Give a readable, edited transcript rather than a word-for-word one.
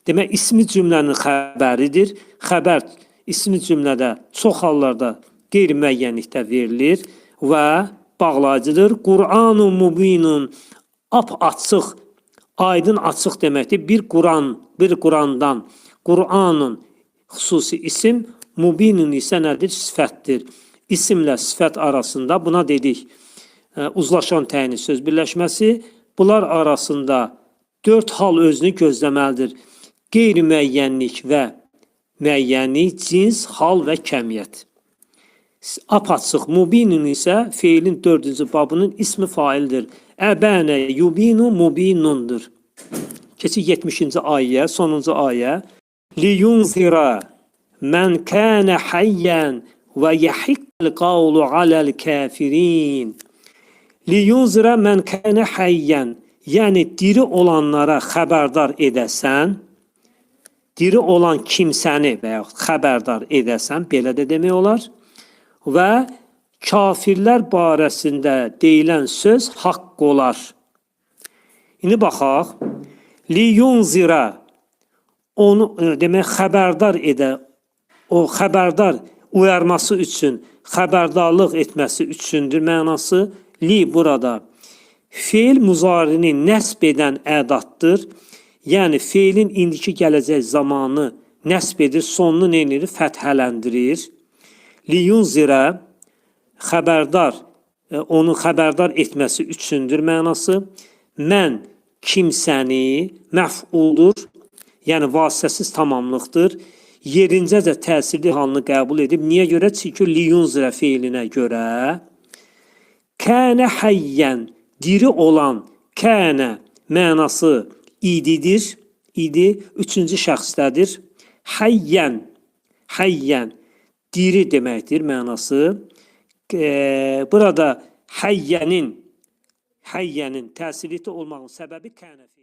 Demək, ismi cümlənin xəbəridir. Xəbər ismi cümlədə çox hallarda qeyri-müəyyənlikdə verilir və bağlayıcıdır. Qur'anun mubinun, ap-açıq, aydın açıq deməkdir. Bir Qur'andan, Qur'anun xüsusi isim, mubinun isə nədir? Sifətdir. İsimlə sifət arasında buna dedik. Uzlaşan təyini söz birləşməsi. Bunlar arasında 4 hal özünü gözləməlidir. Qeyri-müəyyənlik və müəyyənlik, cins, hal və kəmiyyət. Apaçıq, mubinun isə feilin 4-cü babının ismi faildir. Əbənə yubinu mubinundur. Keçək 70-ci ayə, sonuncu ayə. Liyunzira mən kənə hayyən və yəhiqqəl qavlu aləl kəfirin. Liyunzira mən kənə hayyən, yəni diri olanlara xəbərdar edəsən, diri olan kimsəni və yaxud xəbərdar edəsən, belə də demək olar. Və kafirlər barəsində deyilən söz haqq olar. İndi baxaq. Liyunzira, onu demək xəbərdar edə, o xəbərdar uyarması üçün, xəbərdarlıq etməsi üçündür mənası. Li burada feil muzarini nəsb edən ədatdır. Yəni feilin indiki gələcək zamanı nəsb edir, sonunu neynir? Fəthələndirir. Liyunzirə xəbərdar, onu xəbərdar etməsi üçündür mənası. Mən kimsəni məf'uldur, yəni vasitəsiz tamamlıqdır. Yerincəcə təsirli halını qəbul edib. Niyə görə? Çünki liyunzirə feilinə görə kənə hayyən, diri olan, kənə mənası ididir, idi, üçüncü şəxsdədir. Hayyən, hayyən, diri deməkdir mənası. Burada hayyənin təsirli olmağın səbəbi kənə feili.